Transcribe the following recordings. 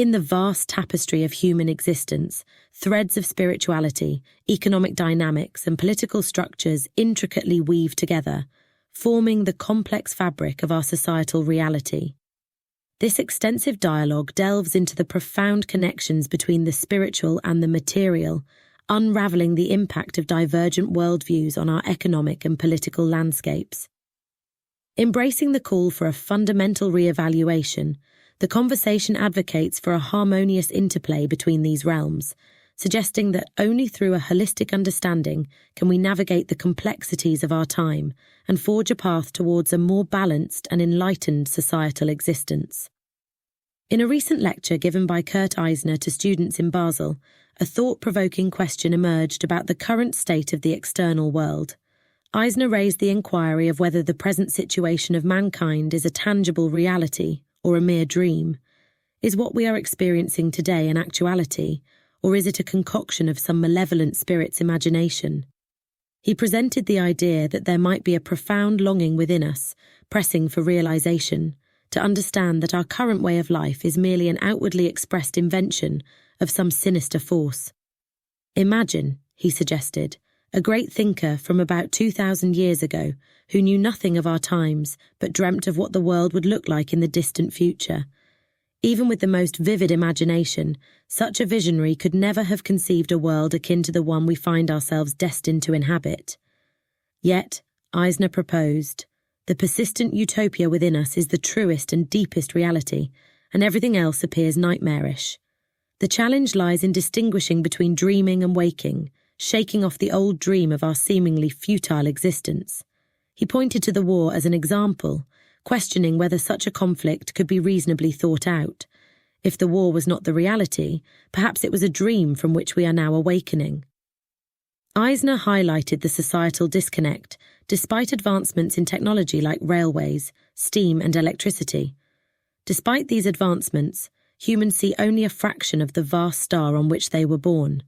In the vast tapestry of human existence, threads of spirituality, economic dynamics, and political structures intricately weave together, forming the complex fabric of our societal reality. This extensive dialogue delves into the profound connections between the spiritual and the material, unraveling the impact of divergent worldviews on our economic and political landscapes. Embracing the call for a fundamental re-evaluation, the conversation advocates for a harmonious interplay between these realms, suggesting that only through a holistic understanding can we navigate the complexities of our time and forge a path towards a more balanced and enlightened societal existence. In a recent lecture given by Kurt Eisner to students in Basel, a thought-provoking question emerged about the current state of the external world. Eisner raised the inquiry of whether the present situation of mankind is a tangible reality or a mere dream. Is what we are experiencing today an actuality, or is it a concoction of some malevolent spirit's imagination? He presented the idea that there might be a profound longing within us, pressing for realization, to understand that our current way of life is merely an outwardly expressed invention of some sinister force. Imagine, he suggested, a great thinker from about 2,000 years ago who knew nothing of our times but dreamt of what the world would look like in the distant future. Even with the most vivid imagination, such a visionary could never have conceived a world akin to the one we find ourselves destined to inhabit. Yet, Eisner proposed, the persistent utopia within us is the truest and deepest reality, and everything else appears nightmarish. The challenge lies in distinguishing between dreaming and waking, shaking off the old dream of our seemingly futile existence. He pointed to the war as an example, questioning whether such a conflict could be reasonably thought out. If the war was not the reality, perhaps it was a dream from which we are now awakening. Eisner highlighted the societal disconnect, despite advancements in technology like railways, steam and electricity. Despite these advancements, humans see only a fraction of the vast star on which they were born.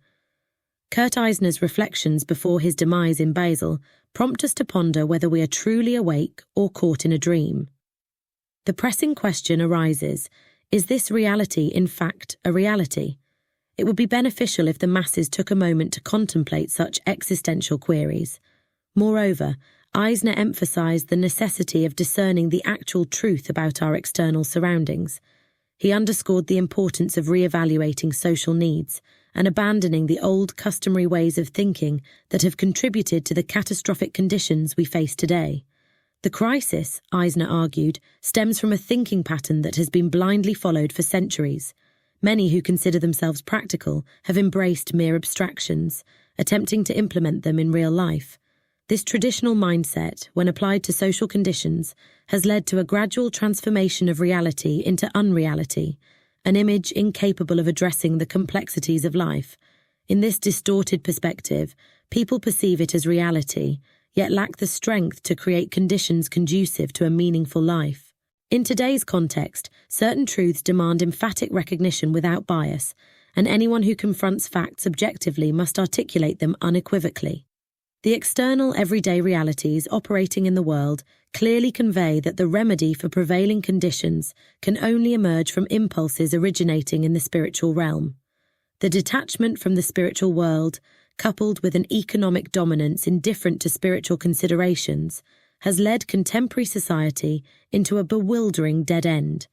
Kurt Eisner's reflections before his demise in Basel prompt us to ponder whether we are truly awake or caught in a dream. The pressing question arises, is this reality in fact a reality? It would be beneficial if the masses took a moment to contemplate such existential queries. Moreover, Eisner emphasized the necessity of discerning the actual truth about our external surroundings. He underscored the importance of re-evaluating social needs and abandoning the old customary ways of thinking that have contributed to the catastrophic conditions we face today. The crisis, Eisner argued, stems from a thinking pattern that has been blindly followed for centuries. Many who consider themselves practical have embraced mere abstractions, attempting to implement them in real life. This traditional mindset, when applied to social conditions, has led to a gradual transformation of reality into unreality, an image incapable of addressing the complexities of life. In this distorted perspective, people perceive it as reality, yet lack the strength to create conditions conducive to a meaningful life. In today's context, certain truths demand emphatic recognition without bias, and anyone who confronts facts objectively must articulate them unequivocally. The external, everyday realities operating in the world clearly convey that the remedy for prevailing conditions can only emerge from impulses originating in the spiritual realm. The detachment from the spiritual world, coupled with an economic dominance indifferent to spiritual considerations, has led contemporary society into a bewildering dead end.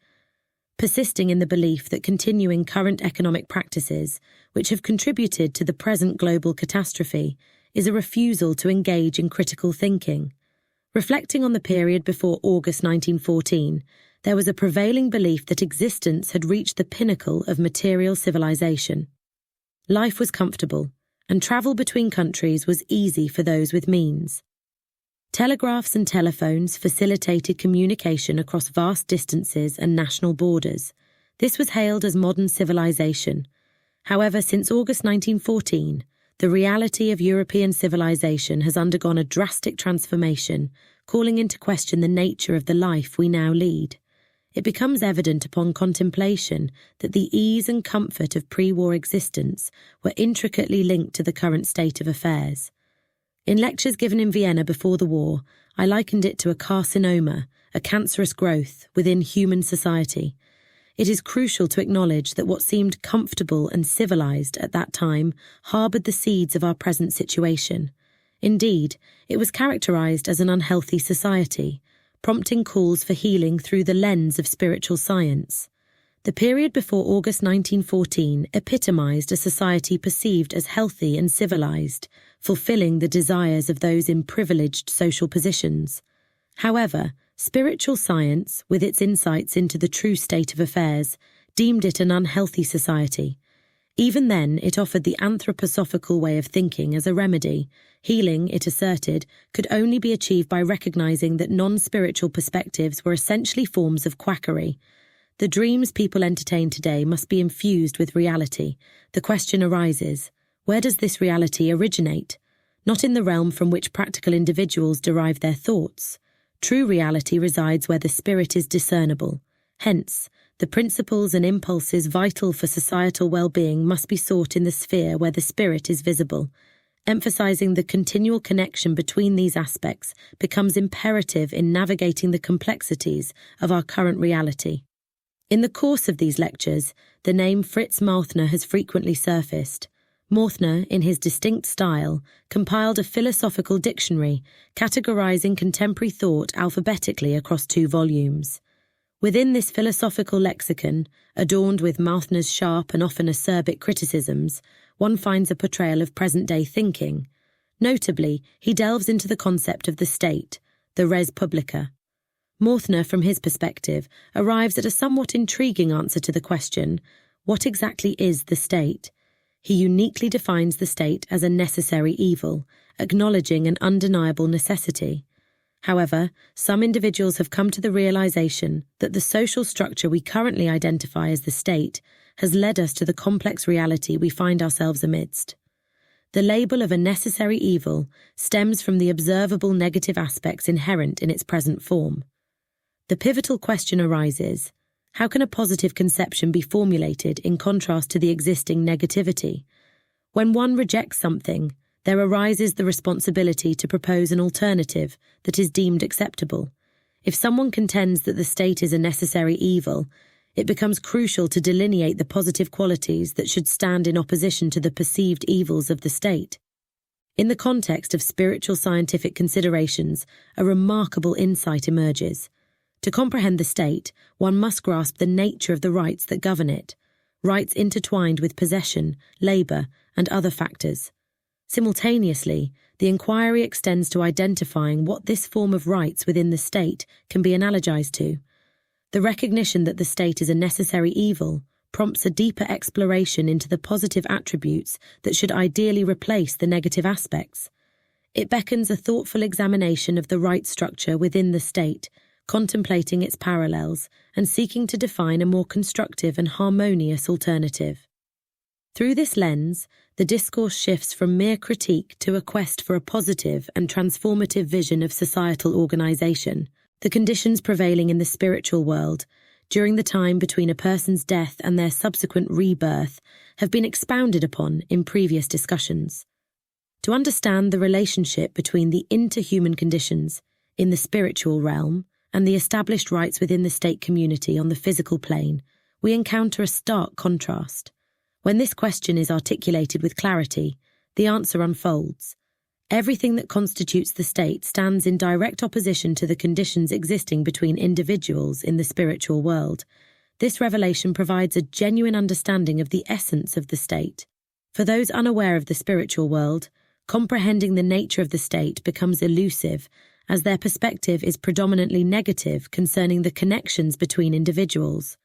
Persisting in the belief that continuing current economic practices, which have contributed to the present global catastrophe, is a refusal to engage in critical thinking. Reflecting on the period before August 1914, there was a prevailing belief that existence had reached the pinnacle of material civilization. Life was comfortable, and travel between countries was easy for those with means. Telegraphs and telephones facilitated communication across vast distances and national borders. This was hailed as modern civilization. However, since August 1914, the reality of European civilization has undergone a drastic transformation, calling into question the nature of the life we now lead. It becomes evident upon contemplation that the ease and comfort of pre-war existence were intricately linked to the current state of affairs. In lectures given in Vienna before the war, I likened it to a carcinoma, a cancerous growth within human society. it is crucial to acknowledge that what seemed comfortable and civilized at that time harbored the seeds of our present situation. Indeed, it was characterized as an unhealthy society, prompting calls for healing through the lens of spiritual science. The period before August 1914 epitomized a society perceived as healthy and civilized, fulfilling the desires of those in privileged social positions. However, spiritual science, with its insights into the true state of affairs, deemed it an unhealthy society. Even then, it offered the anthroposophical way of thinking as a remedy. Healing, it asserted, could only be achieved by recognizing that non-spiritual perspectives were essentially forms of quackery. The dreams people entertain today must be infused with reality. The question arises, where does this reality originate? Not in the realm from which practical individuals derive their thoughts. True reality resides where the spirit is discernible. Hence, the principles and impulses vital for societal well-being must be sought in the sphere where the spirit is visible. Emphasizing the continual connection between these aspects becomes imperative in navigating the complexities of our current reality. In the course of these lectures, the name Fritz Mauthner has frequently surfaced. Mauthner, in his distinct style, compiled a philosophical dictionary, categorizing contemporary thought alphabetically across 2 volumes. Within this philosophical lexicon, adorned with Mauthner's sharp and often acerbic criticisms, one finds a portrayal of present-day thinking. Notably, he delves into the concept of the state, the res publica. Mauthner, from his perspective, arrives at a somewhat intriguing answer to the question, what exactly is the state? He uniquely defines the state as a necessary evil, acknowledging an undeniable necessity. However, some individuals have come to the realization that the social structure we currently identify as the state has led us to the complex reality we find ourselves amidst. The label of a necessary evil stems from the observable negative aspects inherent in its present form. The pivotal question arises, how can a positive conception be formulated in contrast to the existing negativity? When one rejects something, there arises the responsibility to propose an alternative that is deemed acceptable. If someone contends that the state is a necessary evil, it becomes crucial to delineate the positive qualities that should stand in opposition to the perceived evils of the state. In the context of spiritual scientific considerations, a remarkable insight emerges. To comprehend the state, one must grasp the nature of the rights that govern it, rights intertwined with possession, labor, and other factors. Simultaneously, the inquiry extends to identifying what this form of rights within the state can be analogized to. The recognition that the state is a necessary evil prompts a deeper exploration into the positive attributes that should ideally replace the negative aspects. It beckons a thoughtful examination of the right structure within the state, contemplating its parallels and seeking to define a more constructive and harmonious alternative. Through this lens, the discourse shifts from mere critique to a quest for a positive and transformative vision of societal organization. The conditions prevailing in the spiritual world, during the time between a person's death and their subsequent rebirth, have been expounded upon in previous discussions. To understand the relationship between the interhuman conditions in the spiritual realm and the established rights within the state community on the physical plane, we encounter a stark contrast. When this question is articulated with clarity, the answer unfolds. Everything that constitutes the state stands in direct opposition to the conditions existing between individuals in the spiritual world. This revelation provides a genuine understanding of the essence of the state. For those unaware of the spiritual world, comprehending the nature of the state becomes elusive, as their perspective is predominantly negative concerning the connections between individuals.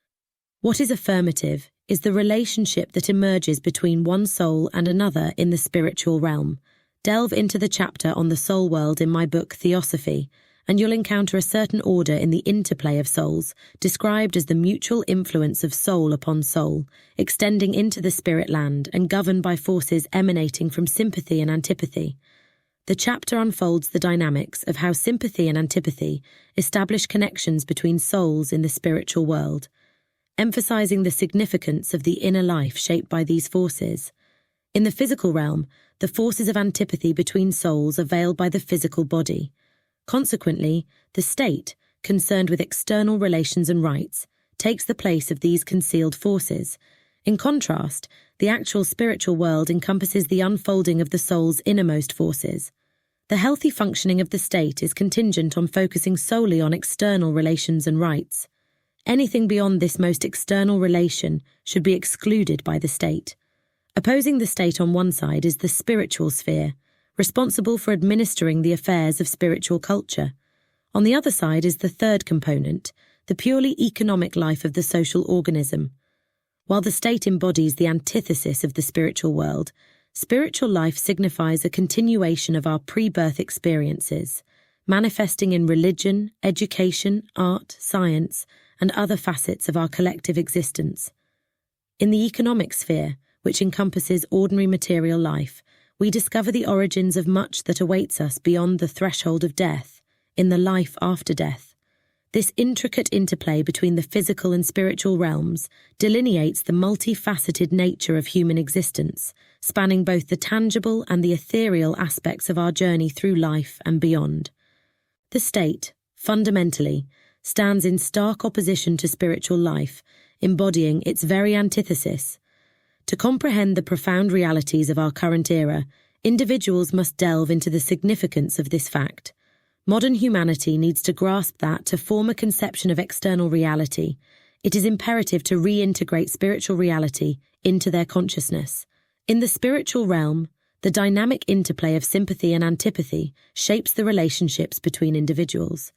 What is affirmative is the relationship that emerges between one soul and another in the spiritual realm. Delve into the chapter on the soul world in my book Theosophy, and you'll encounter a certain order in the interplay of souls, described as the mutual influence of soul upon soul, extending into the spirit land and governed by forces emanating from sympathy and antipathy. The chapter unfolds the dynamics of how sympathy and antipathy establish connections between souls in the spiritual world, emphasizing the significance of the inner life shaped by these forces. In the physical realm, the forces of antipathy between souls are veiled by the physical body. Consequently, the state, concerned with external relations and rights, takes the place of these concealed forces. In contrast, the actual spiritual world encompasses the unfolding of the soul's innermost forces. The healthy functioning of the state is contingent on focusing solely on external relations and rights. Anything beyond this most external relation should be excluded by the state. Opposing the state on one side is the spiritual sphere, responsible for administering the affairs of spiritual culture. On the other side is the third component, the purely economic life of the social organism. While the state embodies the antithesis of the spiritual world, spiritual life signifies a continuation of our pre-birth experiences, manifesting in religion, education, art, science, and other facets of our collective existence. In the economic sphere, which encompasses ordinary material life, we discover the origins of much that awaits us beyond the threshold of death, in the life after death. This intricate interplay between the physical and spiritual realms delineates the multifaceted nature of human existence, spanning both the tangible and the ethereal aspects of our journey through life and beyond. The state, fundamentally, stands in stark opposition to spiritual life, embodying its very antithesis. To comprehend the profound realities of our current era, individuals must delve into the significance of this fact. Modern humanity needs to grasp that to form a conception of external reality, it is imperative to reintegrate spiritual reality into their consciousness. In the spiritual realm, the dynamic interplay of sympathy and antipathy shapes the relationships between individuals.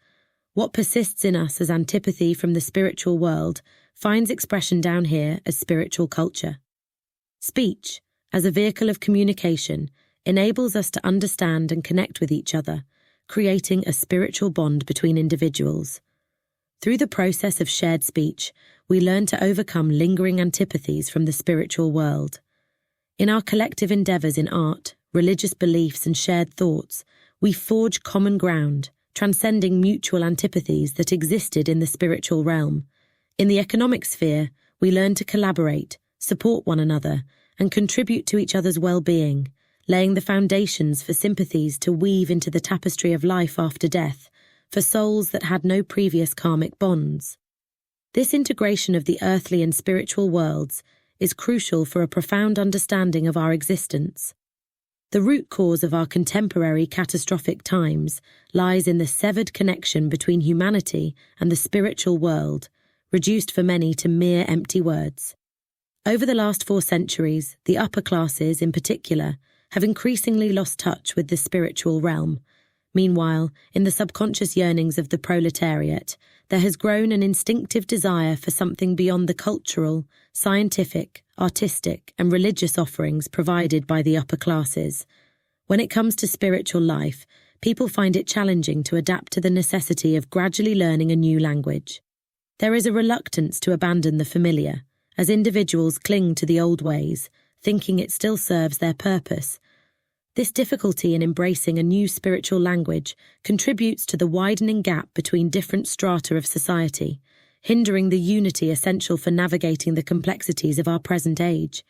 What persists in us as antipathy from the spiritual world finds expression down here as spiritual culture. Speech, as a vehicle of communication, enables us to understand and connect with each other, creating a spiritual bond between individuals. Through the process of shared speech, we learn to overcome lingering antipathies from the spiritual world. In our collective endeavors in art, religious beliefs, and shared thoughts, we forge common ground, transcending mutual antipathies that existed in the spiritual realm. In the economic sphere, we learn to collaborate, support one another, and contribute to each other's well-being, laying the foundations for sympathies to weave into the tapestry of life after death, for souls that had no previous karmic bonds. This integration of the earthly and spiritual worlds is crucial for a profound understanding of our existence. The root cause of our contemporary catastrophic times lies in the severed connection between humanity and the spiritual world, reduced for many to mere empty words. Over the last 4 centuries, the upper classes, in particular, have increasingly lost touch with the spiritual realm. Meanwhile, in the subconscious yearnings of the proletariat, there has grown an instinctive desire for something beyond the cultural, scientific, artistic, and religious offerings provided by the upper classes. When it comes to spiritual life, people find it challenging to adapt to the necessity of gradually learning a new language. There is a reluctance to abandon the familiar, as individuals cling to the old ways, thinking it still serves their purpose. This difficulty in embracing a new spiritual language contributes to the widening gap between different strata of society, hindering the unity essential for navigating the complexities of our present age.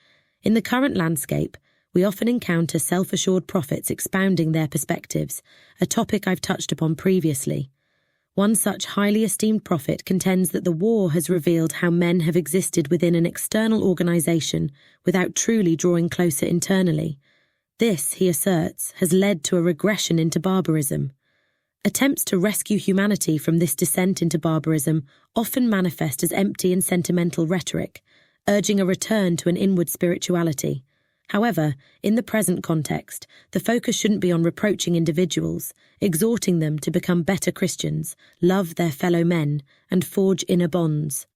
In the current landscape, we often encounter self-assured prophets expounding their perspectives, a topic I've touched upon previously. One such highly esteemed prophet contends that the war has revealed how men have existed within an external organization without truly drawing closer internally. This, he asserts, has led to a regression into barbarism. Attempts to rescue humanity from this descent into barbarism often manifest as empty and sentimental rhetoric, urging a return to an inward spirituality. However, in the present context, the focus shouldn't be on reproaching individuals, exhorting them to become better Christians, love their fellow men, and forge inner bonds.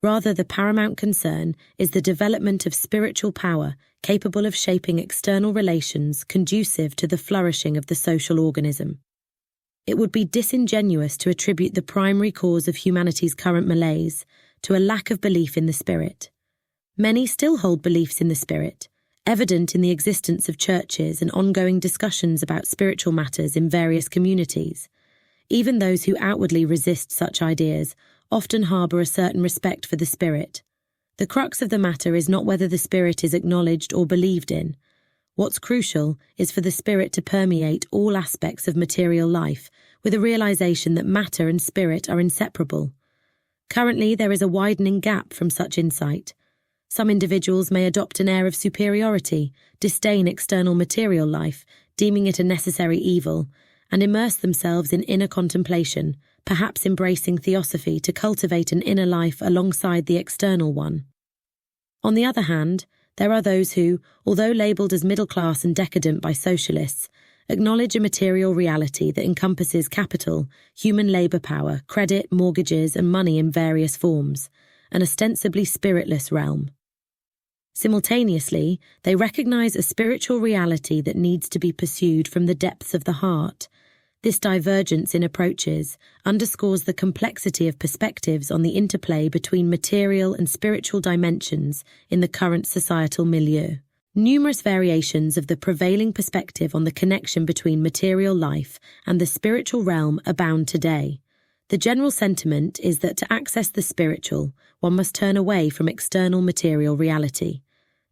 Rather, the paramount concern is the development of spiritual power capable of shaping external relations conducive to the flourishing of the social organism. It would be disingenuous to attribute the primary cause of humanity's current malaise to a lack of belief in the spirit. Many still hold beliefs in the spirit, evident in the existence of churches and ongoing discussions about spiritual matters in various communities. Even those who outwardly resist such ideas often harbour a certain respect for the spirit. The crux of the matter is not whether the spirit is acknowledged or believed in. What's crucial is for the spirit to permeate all aspects of material life, with a realization that matter and spirit are inseparable. Currently, there is a widening gap from such insight. Some individuals may adopt an air of superiority, disdain external material life, deeming it a necessary evil, and immerse themselves in inner contemplation, perhaps embracing theosophy to cultivate an inner life alongside the external one. On the other hand, there are those who, although labelled as middle class and decadent by socialists, acknowledge a material reality that encompasses capital, human labour power, credit, mortgages, and money in various forms, an ostensibly spiritless realm. Simultaneously, they recognise a spiritual reality that needs to be pursued from the depths of the heart. This divergence in approaches underscores the complexity of perspectives on the interplay between material and spiritual dimensions in the current societal milieu. Numerous variations of the prevailing perspective on the connection between material life and the spiritual realm abound today. The general sentiment is that to access the spiritual, one must turn away from external material reality.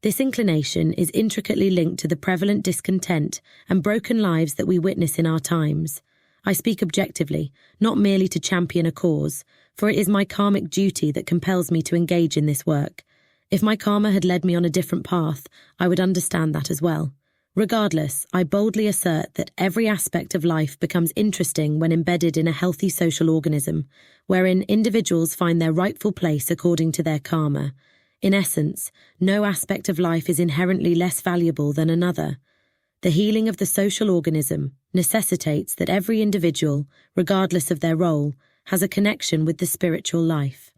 This inclination is intricately linked to the prevalent discontent and broken lives that we witness in our times. I speak objectively, not merely to champion a cause, for it is my karmic duty that compels me to engage in this work. If my karma had led me on a different path, I would understand that as well. Regardless, I boldly assert that every aspect of life becomes interesting when embedded in a healthy social organism, wherein individuals find their rightful place according to their karma. In essence, no aspect of life is inherently less valuable than another. The healing of the social organism necessitates that every individual, regardless of their role, has a connection with the spiritual life.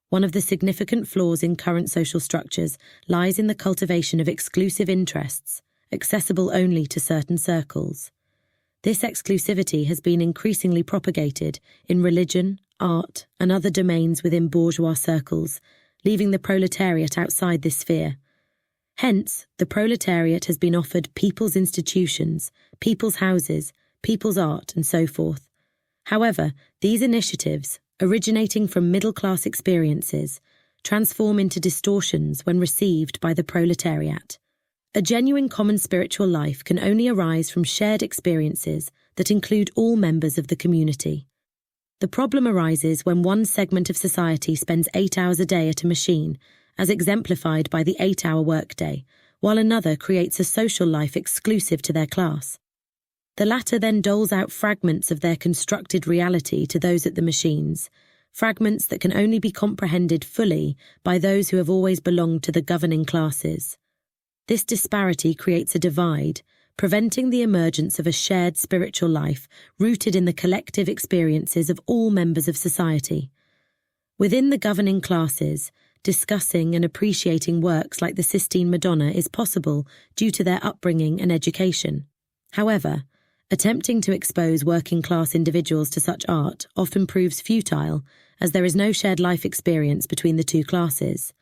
One of the significant flaws in current social structures lies in the cultivation of exclusive interests, accessible only to certain circles. This exclusivity has been increasingly propagated in religion, art, and other domains within bourgeois circles, leaving the proletariat outside this sphere. Hence, the proletariat has been offered people's institutions, people's houses, people's art, and so forth. However, these initiatives, originating from middle-class experiences, transform into distortions when received by the proletariat. A genuine common spiritual life can only arise from shared experiences that include all members of the community. The problem arises when one segment of society spends 8 hours a day at a machine, as exemplified by the 8-hour workday, while another creates a social life exclusive to their class. The latter then doles out fragments of their constructed reality to those at the machines, fragments that can only be comprehended fully by those who have always belonged to the governing classes. This disparity creates a divide, preventing the emergence of a shared spiritual life rooted in the collective experiences of all members of society. Within the governing classes, discussing and appreciating works like the Sistine Madonna is possible due to their upbringing and education. However, attempting to expose working-class individuals to such art often proves futile, as there is no shared life experience between the two classes.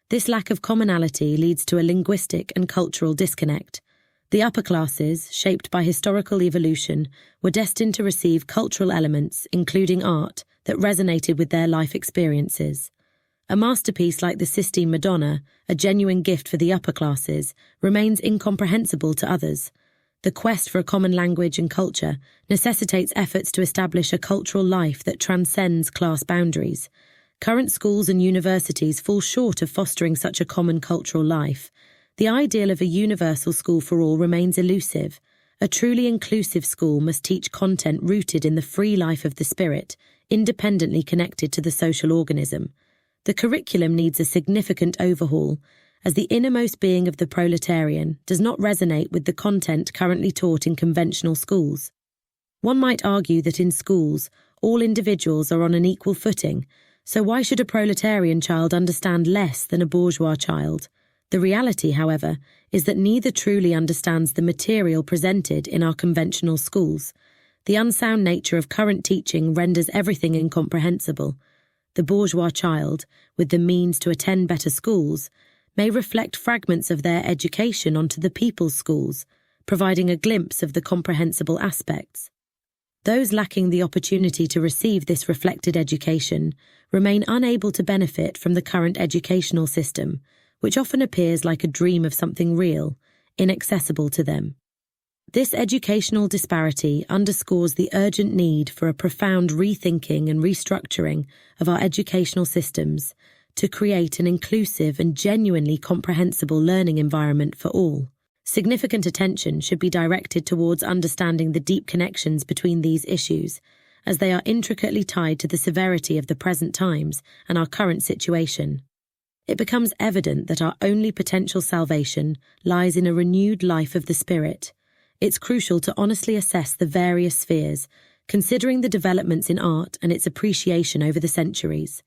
This lack of commonality leads to a linguistic and cultural disconnect. The upper classes, shaped by historical evolution, were destined to receive cultural elements, including art, that resonated with their life experiences. A masterpiece like the Sistine Madonna, a genuine gift for the upper classes, remains incomprehensible to others. The quest for a common language and culture necessitates efforts to establish a cultural life that transcends class boundaries. Current schools and universities fall short of fostering such a common cultural life. The ideal of a universal school for all remains elusive. A truly inclusive school must teach content rooted in the free life of the spirit, independently connected to the social organism. The curriculum needs a significant overhaul, as the innermost being of the proletarian does not resonate with the content currently taught in conventional schools. One might argue that in schools, all individuals are on an equal footing, so why should a proletarian child understand less than a bourgeois child? The reality, however, is that neither truly understands the material presented in our conventional schools. The unsound nature of current teaching renders everything incomprehensible. The bourgeois child, with the means to attend better schools, may reflect fragments of their education onto the people's schools, providing a glimpse of the comprehensible aspects. Those lacking the opportunity to receive this reflected education remain unable to benefit from the current educational system, which often appears like a dream of something real, inaccessible to them. This educational disparity underscores the urgent need for a profound rethinking and restructuring of our educational systems to create an inclusive and genuinely comprehensible learning environment for all. Significant attention should be directed towards understanding the deep connections between these issues, as they are intricately tied to the severity of the present times and our current situation. It becomes evident that our only potential salvation lies in a renewed life of the spirit. It's crucial to honestly assess the various spheres, considering the developments in art and its appreciation over the centuries.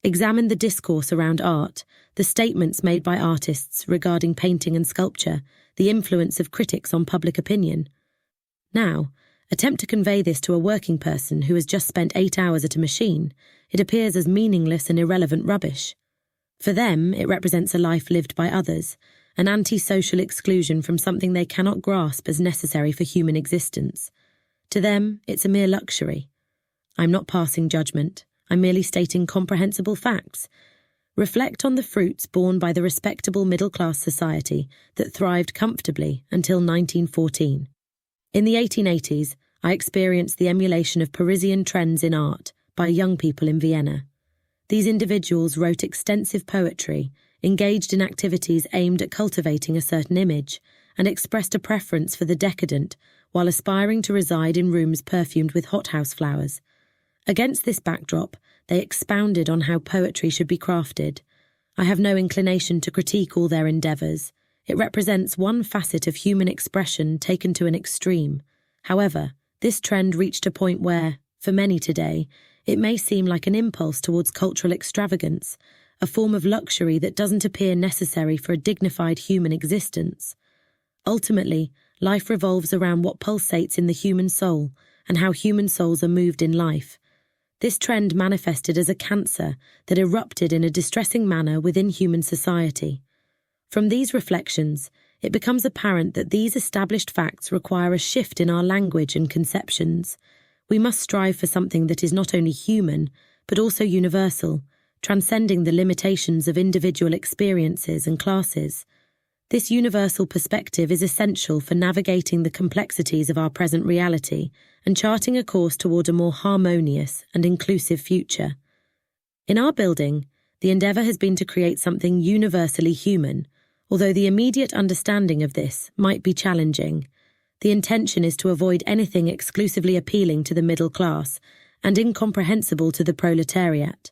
Examine the discourse around art, the statements made by artists regarding painting and sculpture, the influence of critics on public opinion. Now, attempt to convey this to a working person who has just spent 8 hours at a machine. It appears as meaningless and irrelevant rubbish. For them, it represents a life lived by others, an anti-social exclusion from something they cannot grasp as necessary for human existence. To them, it's a mere luxury. I'm not passing judgment. I'm merely stating comprehensible facts. Reflect on the fruits borne by the respectable middle-class society that thrived comfortably until 1914. In the 1880s, I experienced the emulation of Parisian trends in art by young people in Vienna. These individuals wrote extensive poetry, engaged in activities aimed at cultivating a certain image, and expressed a preference for the decadent while aspiring to reside in rooms perfumed with hothouse flowers. Against this backdrop, they expounded on how poetry should be crafted. I have no inclination to critique all their endeavours. It represents one facet of human expression taken to an extreme. However, this trend reached a point where, for many today, it may seem like an impulse towards cultural extravagance, a form of luxury that doesn't appear necessary for a dignified human existence. Ultimately, life revolves around what pulsates in the human soul and how human souls are moved in life. This trend manifested as a cancer that erupted in a distressing manner within human society. From these reflections, it becomes apparent that these established facts require a shift in our language and conceptions. We must strive for something that is not only human, but also universal, transcending the limitations of individual experiences and classes. This universal perspective is essential for navigating the complexities of our present reality and charting a course toward a more harmonious and inclusive future. In our building, the endeavour has been to create something universally human, although the immediate understanding of this might be challenging. The intention is to avoid anything exclusively appealing to the middle class and incomprehensible to the proletariat.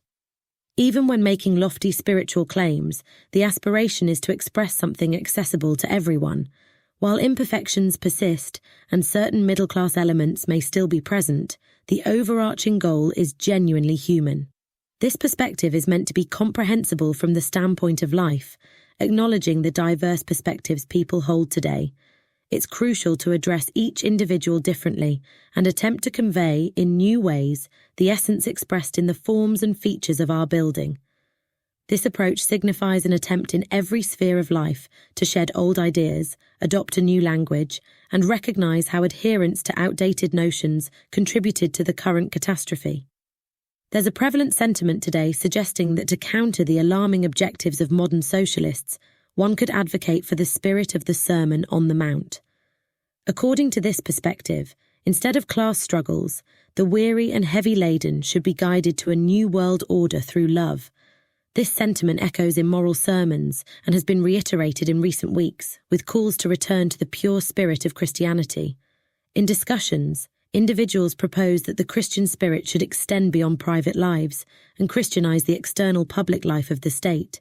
Even when making lofty spiritual claims, the aspiration is to express something accessible to everyone. While imperfections persist and certain middle-class elements may still be present, the overarching goal is genuinely human. This perspective is meant to be comprehensible from the standpoint of life, acknowledging the diverse perspectives people hold today. It's crucial to address each individual differently and attempt to convey, in new ways, the essence expressed in the forms and features of our building. This approach signifies an attempt in every sphere of life to shed old ideas, adopt a new language, and recognize how adherence to outdated notions contributed to the current catastrophe. There's a prevalent sentiment today suggesting that to counter the alarming objectives of modern socialists, one could advocate for the spirit of the Sermon on the Mount. According to this perspective, instead of class struggles, the weary and heavy-laden should be guided to a new world order through love. This sentiment echoes in moral sermons and has been reiterated in recent weeks, with calls to return to the pure spirit of Christianity. In discussions, individuals propose that the Christian spirit should extend beyond private lives and Christianize the external public life of the state.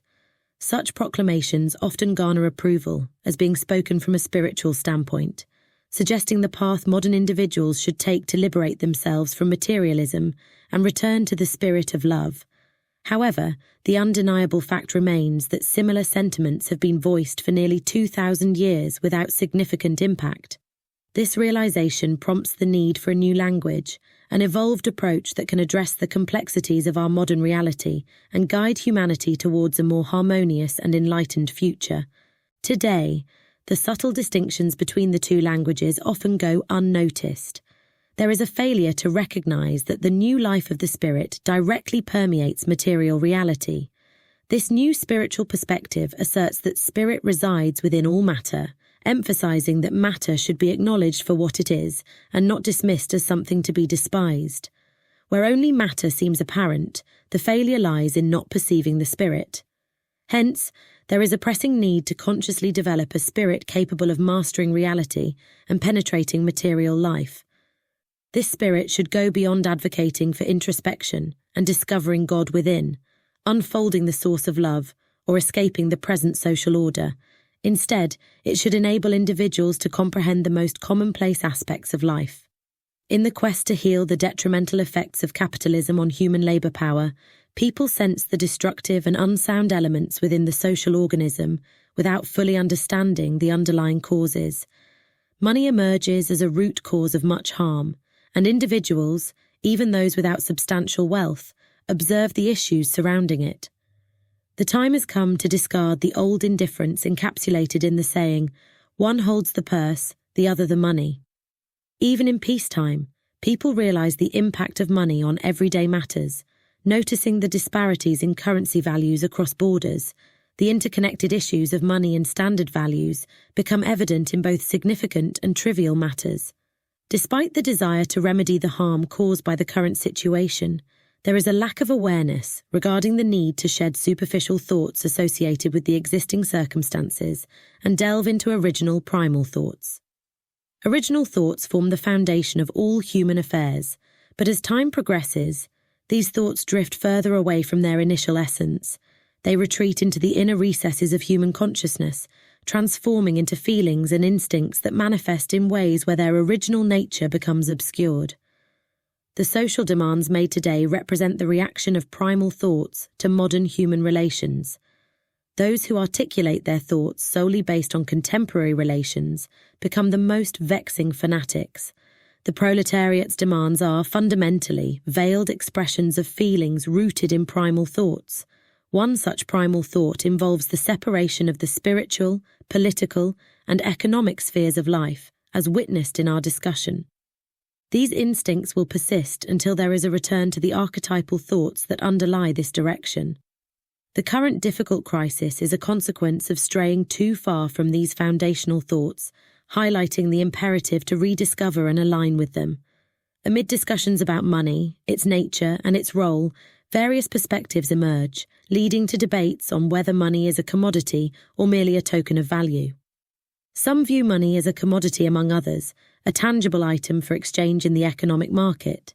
Such proclamations often garner approval as being spoken from a spiritual standpoint, suggesting the path modern individuals should take to liberate themselves from materialism and return to the spirit of love. However, the undeniable fact remains that similar sentiments have been voiced for nearly 2,000 years without significant impact. This realization prompts the need for a new language, an evolved approach that can address the complexities of our modern reality and guide humanity towards a more harmonious and enlightened future. Today, the subtle distinctions between the two languages often go unnoticed. There is a failure to recognize that the new life of the spirit directly permeates material reality. This new spiritual perspective asserts that spirit resides within all matter emphasizing that matter should be acknowledged for what it is and not dismissed as something to be despised. Where only matter seems apparent, the failure lies in not perceiving the spirit. Hence, there is a pressing need to consciously develop a spirit capable of mastering reality and penetrating material life. This spirit should go beyond advocating for introspection and discovering God within, unfolding the source of love, or escaping the present social order. Instead, it should enable individuals to comprehend the most commonplace aspects of life. In the quest to heal the detrimental effects of capitalism on human labour power, people sense the destructive and unsound elements within the social organism without fully understanding the underlying causes. Money emerges as a root cause of much harm, and individuals, even those without substantial wealth, observe the issues surrounding it. The time has come to discard the old indifference encapsulated in the saying, "One holds the purse, the other the money." Even in peacetime, people realise the impact of money on everyday matters, noticing the disparities in currency values across borders. The interconnected issues of money and standard values become evident in both significant and trivial matters. Despite the desire to remedy the harm caused by the current situation, there is a lack of awareness regarding the need to shed superficial thoughts associated with the existing circumstances and delve into original primal thoughts. Original thoughts form the foundation of all human affairs, but as time progresses, these thoughts drift further away from their initial essence. They retreat into the inner recesses of human consciousness, transforming into feelings and instincts that manifest in ways where their original nature becomes obscured. The social demands made today represent the reaction of primal thoughts to modern human relations. Those who articulate their thoughts solely based on contemporary relations become the most vexing fanatics. The proletariat's demands are, fundamentally, veiled expressions of feelings rooted in primal thoughts. One such primal thought involves the separation of the spiritual, political, and economic spheres of life, as witnessed in our discussion. These instincts will persist until there is a return to the archetypal thoughts that underlie this direction. The current difficult crisis is a consequence of straying too far from these foundational thoughts, highlighting the imperative to rediscover and align with them. Amid discussions about money, its nature, and its role, various perspectives emerge, leading to debates on whether money is a commodity or merely a token of value. Some view money as a commodity, among others, a tangible item for exchange in the economic market.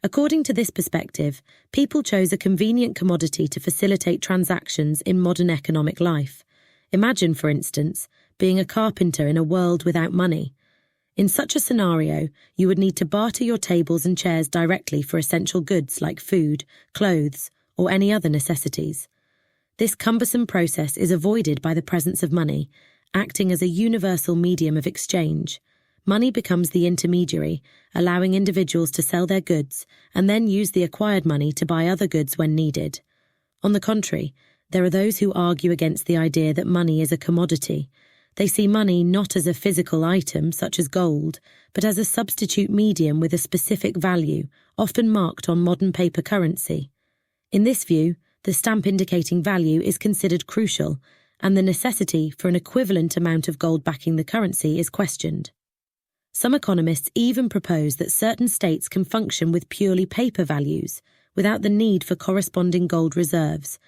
According to this perspective, people chose a convenient commodity to facilitate transactions in modern economic life. Imagine, for instance, being a carpenter in a world without money. In such a scenario, you would need to barter your tables and chairs directly for essential goods like food, clothes, or any other necessities. This cumbersome process is avoided by the presence of money, acting as a universal medium of exchange. Money becomes the intermediary, allowing individuals to sell their goods and then use the acquired money to buy other goods when needed. On the contrary, there are those who argue against the idea that money is a commodity. They see money not as a physical item, such as gold, but as a substitute medium with a specific value, often marked on modern paper currency. In this view, the stamp indicating value is considered crucial, and the necessity for an equivalent amount of gold backing the currency is questioned. Some economists even propose that certain states can function with purely paper values, without the need for corresponding gold reserves.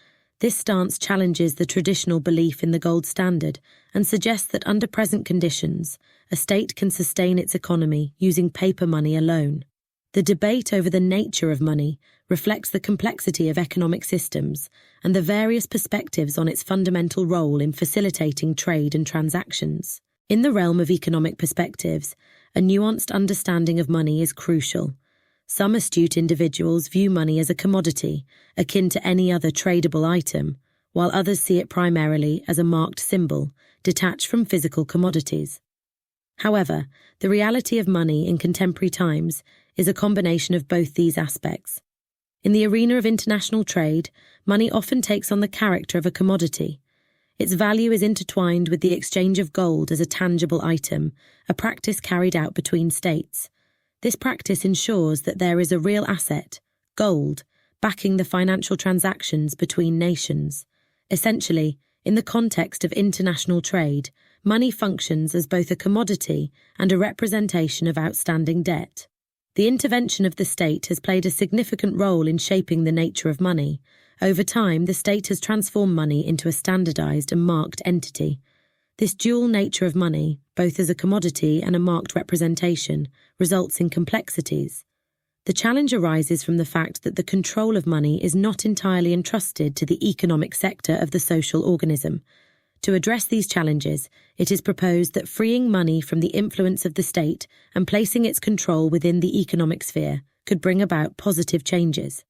This stance challenges the traditional belief in the gold standard and suggests that under present conditions, a state can sustain its economy using paper money alone. The debate over the nature of money reflects the complexity of economic systems and the various perspectives on its fundamental role in facilitating trade and transactions. In the realm of economic perspectives, a nuanced understanding of money is crucial. Some astute individuals view money as a commodity, akin to any other tradable item, while others see it primarily as a marked symbol, detached from physical commodities. However, the reality of money in contemporary times is a combination of both these aspects. In the arena of international trade, money often takes on the character of a commodity. Its value is intertwined with the exchange of gold as a tangible item, a practice carried out between states. This practice ensures that there is a real asset, gold, backing the financial transactions between nations. Essentially, In the context of international trade, money functions as both a commodity and a representation of outstanding debt. The intervention of the state has played a significant role in shaping the nature of money. Over time, the state has transformed money into a standardized and marked entity. This dual nature of money, both as a commodity and a marked representation, results in complexities. The challenge arises from the fact that the control of money is not entirely entrusted to the economic sector of the social organism. To address these challenges, it is proposed that freeing money from the influence of the state and placing its control within the economic sphere could bring about positive changes.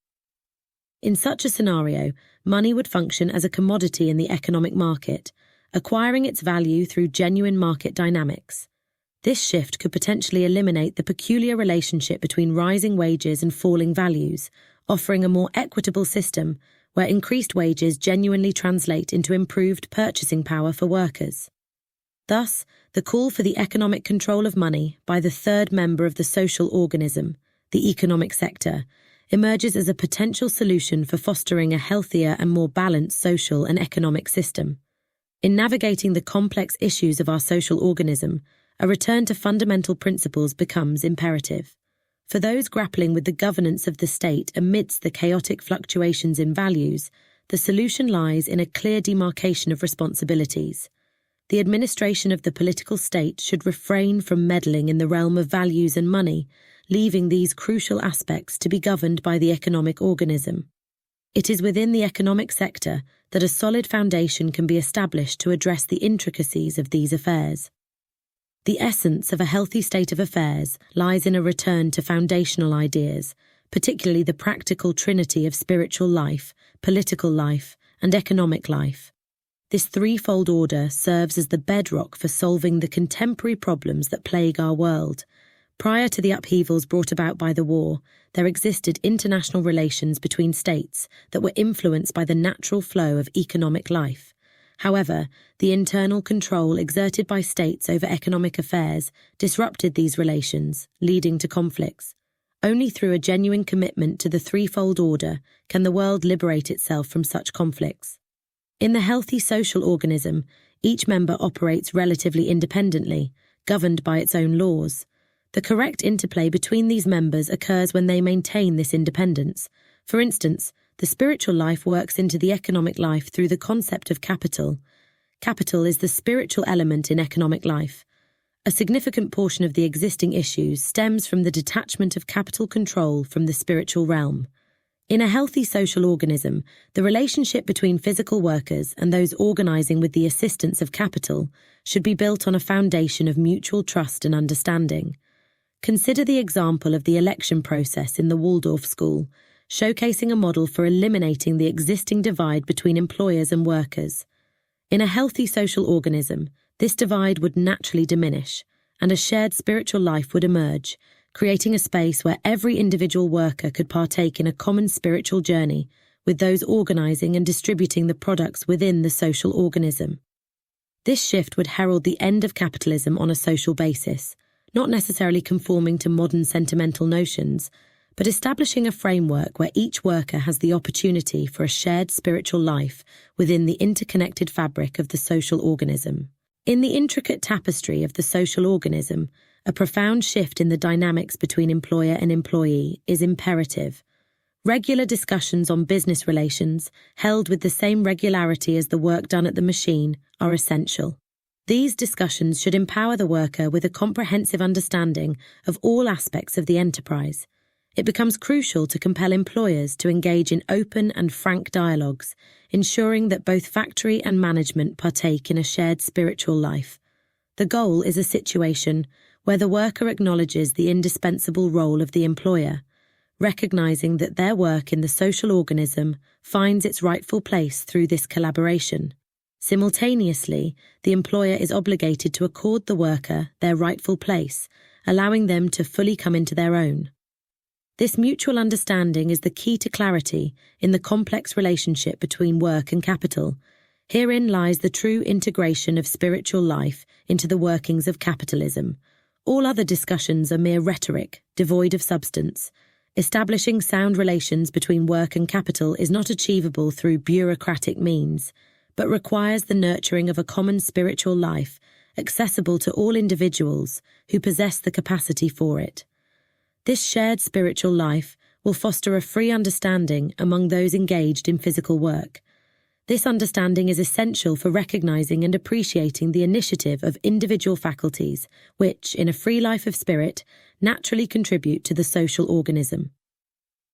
In such a scenario, money would function as a commodity in the economic market, acquiring its value through genuine market dynamics. This shift could potentially eliminate the peculiar relationship between rising wages and falling values, offering a more equitable system where increased wages genuinely translate into improved purchasing power for workers. Thus, the call for the economic control of money by the third member of the social organism, the economic sector, emerges as a potential solution for fostering a healthier and more balanced social and economic system. In navigating the complex issues of our social organism, a return to fundamental principles becomes imperative. For those grappling with the governance of the state amidst the chaotic fluctuations in values, the solution lies in a clear demarcation of responsibilities. The administration of the political state should refrain from meddling in the realm of values and money, leaving these crucial aspects to be governed by the economic organism. It is within the economic sector that a solid foundation can be established to address the intricacies of these affairs. The essence of a healthy state of affairs lies in a return to foundational ideas, particularly the practical trinity of spiritual life, political life, and economic life. This threefold order serves as the bedrock for solving the contemporary problems that plague our world. Prior to the upheavals brought about by the war, there existed international relations between states that were influenced by the natural flow of economic life. However, the internal control exerted by states over economic affairs disrupted these relations, leading to conflicts. Only through a genuine commitment to the threefold order can the world liberate itself from such conflicts. In the healthy social organism, each member operates relatively independently, governed by its own laws. The correct interplay between these members occurs when they maintain this independence. For instance, the spiritual life works into the economic life through the concept of capital. Capital is the spiritual element in economic life. A significant portion of the existing issues stems from the detachment of capital control from the spiritual realm. In a healthy social organism, the relationship between physical workers and those organizing with the assistance of capital should be built on a foundation of mutual trust and understanding. Consider the example of the election process in the Waldorf school, showcasing a model for eliminating the existing divide between employers and workers. In a healthy social organism, this divide would naturally diminish, and a shared spiritual life would emerge, creating a space where every individual worker could partake in a common spiritual journey, with those organizing and distributing the products within the social organism. This shift would herald the end of capitalism on a social basis, not necessarily conforming to modern sentimental notions, but establishing a framework where each worker has the opportunity for a shared spiritual life within the interconnected fabric of the social organism. In the intricate tapestry of the social organism, a profound shift in the dynamics between employer and employee is imperative. Regular discussions on business relations, held with the same regularity as the work done at the machine, are essential. These discussions should empower the worker with a comprehensive understanding of all aspects of the enterprise. It becomes crucial to compel employers to engage in open and frank dialogues, ensuring that both factory and management partake in a shared spiritual life. The goal is a situation where the worker acknowledges the indispensable role of the employer, recognizing that their work in the social organism finds its rightful place through this collaboration. Simultaneously, the employer is obligated to accord the worker their rightful place, allowing them to fully come into their own. This mutual understanding is the key to clarity in the complex relationship between work and capital. Herein lies the true integration of spiritual life into the workings of capitalism. All other discussions are mere rhetoric, devoid of substance. Establishing sound relations between work and capital is not achievable through bureaucratic means, but requires the nurturing of a common spiritual life accessible to all individuals who possess the capacity for it. This shared spiritual life will foster a free understanding among those engaged in physical work. This understanding is essential for recognizing and appreciating the initiative of individual faculties, which, in a free life of spirit, naturally contribute to the social organism.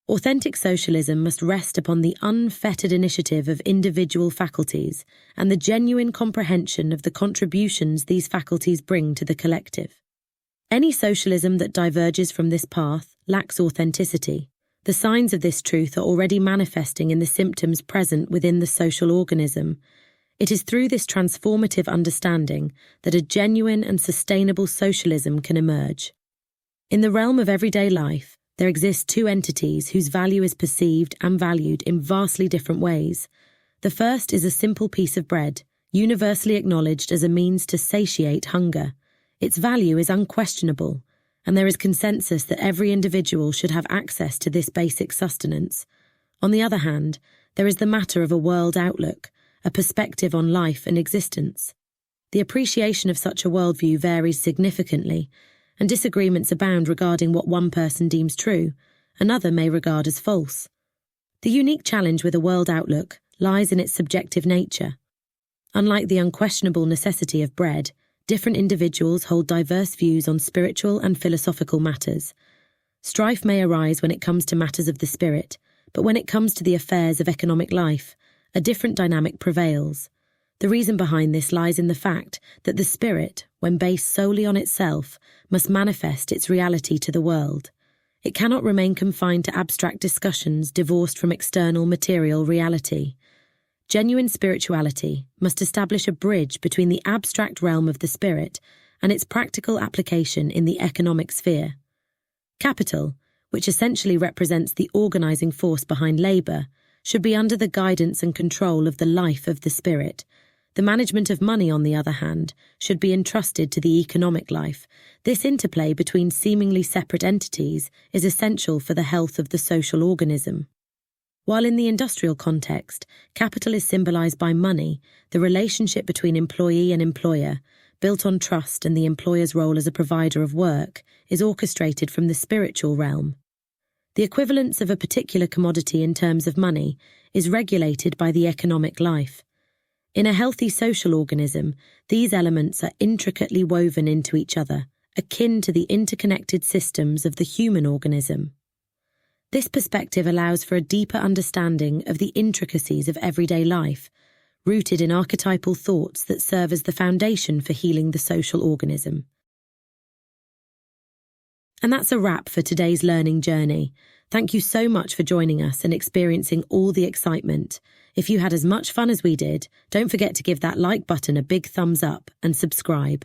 Authentic socialism must rest upon the unfettered initiative of individual faculties and the genuine comprehension of the contributions these faculties bring to the collective. Any socialism that diverges from this path lacks authenticity. The signs of this truth are already manifesting in the symptoms present within the social organism. It is through this transformative understanding that a genuine and sustainable socialism can emerge. In the realm of everyday life, there exist two entities whose value is perceived and valued in vastly different ways. The first is a simple piece of bread, universally acknowledged as a means to satiate hunger. Its value is unquestionable, and there is consensus that every individual should have access to this basic sustenance. On the other hand, there is the matter of a world outlook, a perspective on life and existence. The appreciation of such a worldview varies significantly, and disagreements abound regarding what one person deems true, another may regard as false. The unique challenge with a world outlook lies in its subjective nature. Unlike the unquestionable necessity of bread, different individuals hold diverse views on spiritual and philosophical matters. Strife may arise when it comes to matters of the spirit, but when it comes to the affairs of economic life, a different dynamic prevails. The reason behind this lies in the fact that the spirit, when based solely on itself, must manifest its reality to the world. It cannot remain confined to abstract discussions divorced from external material reality. Genuine spirituality must establish a bridge between the abstract realm of the spirit and its practical application in the economic sphere. Capital, which essentially represents the organizing force behind labor, should be under the guidance and control of the life of the spirit. The management of money, on the other hand, should be entrusted to the economic life. This interplay between seemingly separate entities is essential for the health of the social organism. While in the industrial context, capital is symbolized by money, the relationship between employee and employer, built on trust and the employer's role as a provider of work, is orchestrated from the spiritual realm. The equivalence of a particular commodity in terms of money is regulated by the economic life. In a healthy social organism, these elements are intricately woven into each other, akin to the interconnected systems of the human organism. This perspective allows for a deeper understanding of the intricacies of everyday life, rooted in archetypal thoughts that serve as the foundation for healing the social organism. And that's a wrap for today's learning journey. Thank you so much for joining us and experiencing all the excitement. If you had as much fun as we did, don't forget to give that like button a big thumbs up and subscribe.